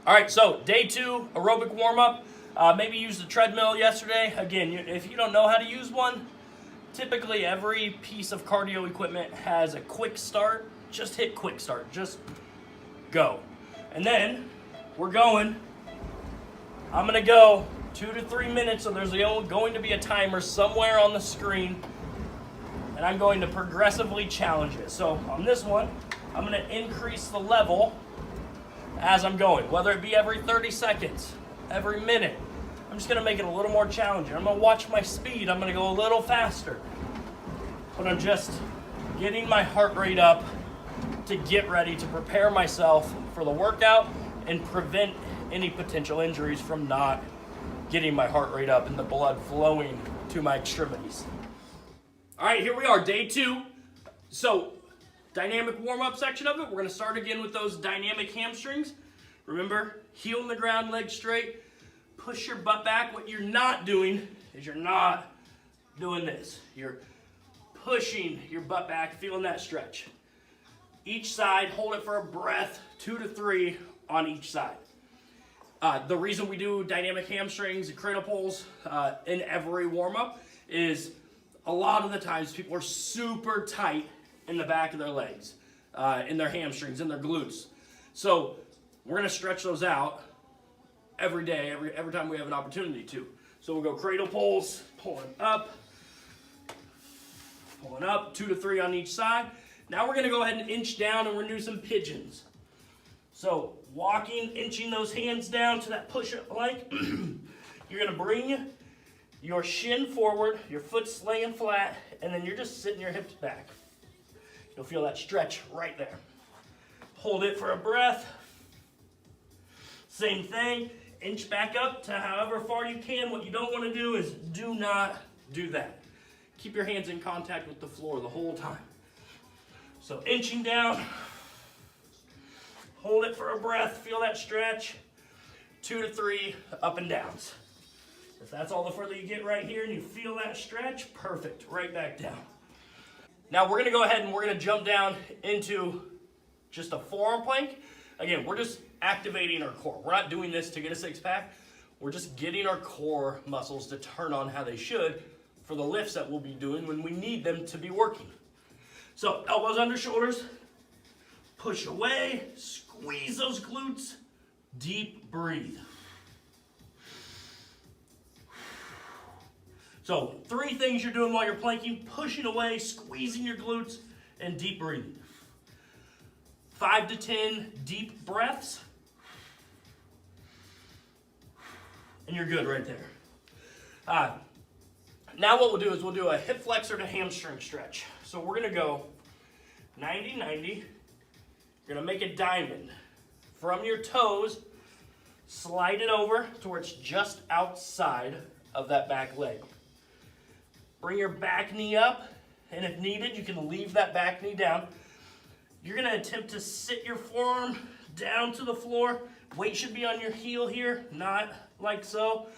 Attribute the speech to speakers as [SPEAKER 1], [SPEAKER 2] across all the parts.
[SPEAKER 1] All right, so day 2, aerobic warm-up. Maybe used the treadmill yesterday. Again, if you don't know how to use one, typically every piece of cardio equipment has a quick start. Just hit quick start, just go. And then we're going. I'm gonna go 2 to 3 minutes, so there's going to be a timer somewhere on the screen, and I'm going to progressively challenge it. So on this one, I'm gonna increase the level as I'm going, whether it be every 30 seconds, every minute. I'm just gonna make it a little more challenging. I'm gonna watch my speed. I'm gonna go a little faster, but I'm just getting my heart rate up to get ready to prepare myself for the workout and prevent any potential injuries from not getting my heart rate up and the blood flowing to my extremities. All right, here we are, day 2. So, dynamic warm-up section of it. We're gonna start again with those dynamic hamstrings. Remember, heel in the ground, legs straight. Push your butt back. What you're not doing is you're not doing this. You're pushing your butt back, feeling that stretch. Each side, hold it for a breath, 2 to 3 on each side. The reason we do dynamic hamstrings and cradle pulls in every warm-up is a lot of the times people are super tight in the back of their legs, in their hamstrings, in their glutes. So we're gonna stretch those out every day, every time we have an opportunity to. So we'll go cradle pulls, pulling up, 2 to 3 on each side. Now we're gonna go ahead and inch down and we're gonna do some pigeons. So walking, inching those hands down to that push-up plank. You're gonna bring your shin forward, your foot's laying flat, and then you're just sitting your hips back. You'll feel that stretch right there. Hold it for a breath. Same thing, inch back up to however far you can. What you don't want to do is do not do that. Keep your hands in contact with the floor the whole time. So inching down, hold it for a breath, feel that stretch, 2 to 3 up and downs. If that's all the further you get right here and you feel that stretch, perfect, right back down. Now we're gonna go ahead and we're gonna jump down into just a forearm plank. Again, we're just activating our core. We're not doing this to get a six-pack. We're just getting our core muscles to turn on how they should for the lifts that we'll be doing when we need them to be working. So elbows under shoulders, push away, squeeze those glutes, deep breathe. So 3 things you're doing while you're planking: pushing away, squeezing your glutes, and deep breathing. 5 to 10 deep breaths, and you're good right there. Now what we'll do is we'll do a hip flexor to hamstring stretch. So we're gonna go 90-90. You're gonna make a diamond. From your toes, slide it over to where it's just outside of that back leg. Bring your back knee up, and if needed, you can leave that back knee down. You're gonna attempt to sit your forearm down to the floor. Weight should be on your heel here, not like so.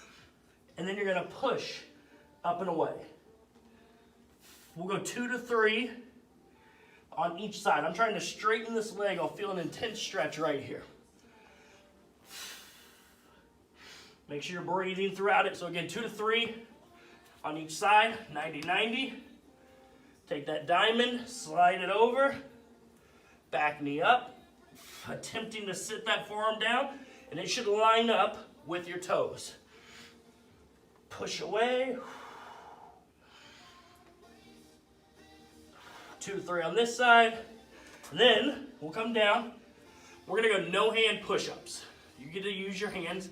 [SPEAKER 1] And then you're gonna push up and away. We'll go 2 to 3 on each side. I'm trying to straighten this leg. I'll feel an intense stretch right here. Make sure you're breathing throughout it. So again, 2 to 3 on each side, 90-90. Take that diamond, slide it over, back knee up, attempting to sit that forearm down, and it should line up with your toes. Push away. 2 to 3 on this side. And then we'll come down. We're gonna go no hand push-ups. You get to use your hands.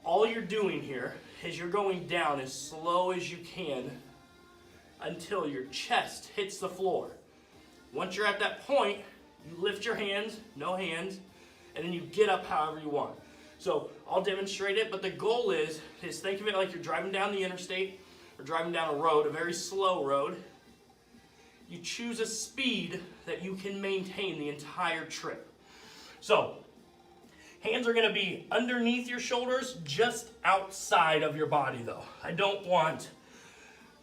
[SPEAKER 1] All you're doing here is you're going down as slow as you can until your chest hits the floor. Once you're at that point, you lift your hands, no hands, and then you get up however you want. So I'll demonstrate it, but the goal is think of it like you're driving down the interstate or driving down a road, a very slow road. You choose a speed that you can maintain the entire trip. So hands are gonna be underneath your shoulders, just outside of your body though. I don't want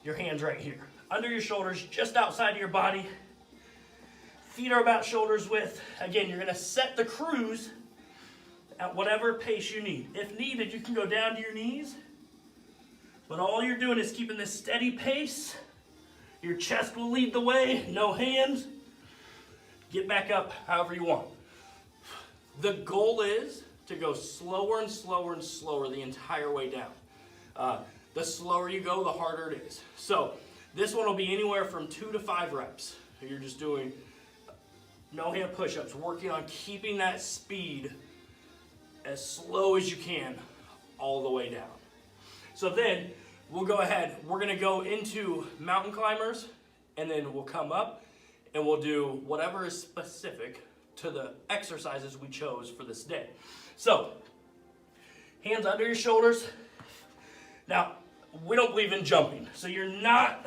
[SPEAKER 1] your hands right here. Under your shoulders, just outside of your body. Feet are about shoulders width. Again, you're gonna set the cruise at whatever pace you need. If needed, you can go down to your knees, but all you're doing is keeping this steady pace. Your chest will lead the way, no hands. Get back up however you want. The goal is to go slower and slower and slower the entire way down. The slower you go, the harder it is. So this one will be anywhere from 2 to 5 reps. You're just doing no hand push-ups, working on keeping that speed as slow as you can all the way down. So then we'll go ahead, we're gonna go into mountain climbers, and then we'll come up and we'll do whatever is specific to the exercises we chose for this day. So, hands under your shoulders. Now, we don't believe in jumping, so you're not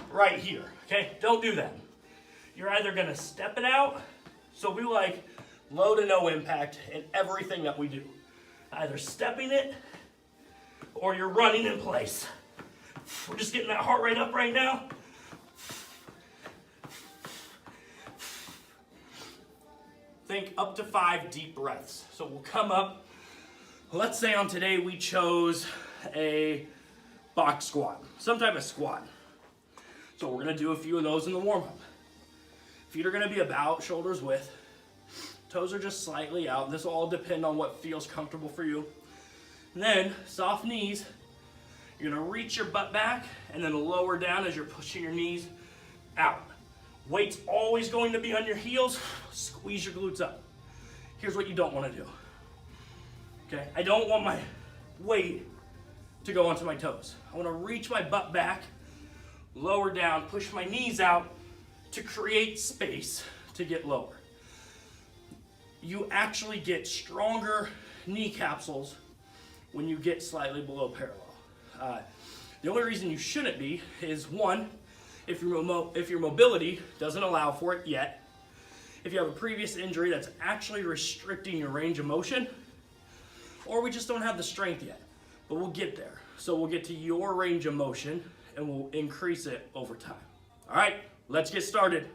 [SPEAKER 1] right here, okay? Don't do that. You're either gonna step it out, so we like low to no impact in everything that we do. Either stepping it, or you're running in place. We're just getting that heart rate up right now. Think up to 5 deep breaths. So we'll come up. Let's say on today we chose a box squat, some type of squat. So we're gonna do a few of those in the warm-up. Feet are gonna be about shoulders width. Toes are just slightly out. This will all depend on what feels comfortable for you. And then soft knees. You're gonna reach your butt back and then lower down as you're pushing your knees out. Weight's always going to be on your heels. Squeeze your glutes up. Here's what you don't want to do. Okay, I don't want my weight to go onto my toes. I want to reach my butt back, lower down, push my knees out to create space to get lower. You actually get stronger knee capsules when you get slightly below parallel. The only reason you shouldn't be is, one, if your mobility doesn't allow for it yet, if you have a previous injury that's actually restricting your range of motion, or we just don't have the strength yet, but we'll get there. So we'll get to your range of motion and we'll increase it over time. All right, let's get started.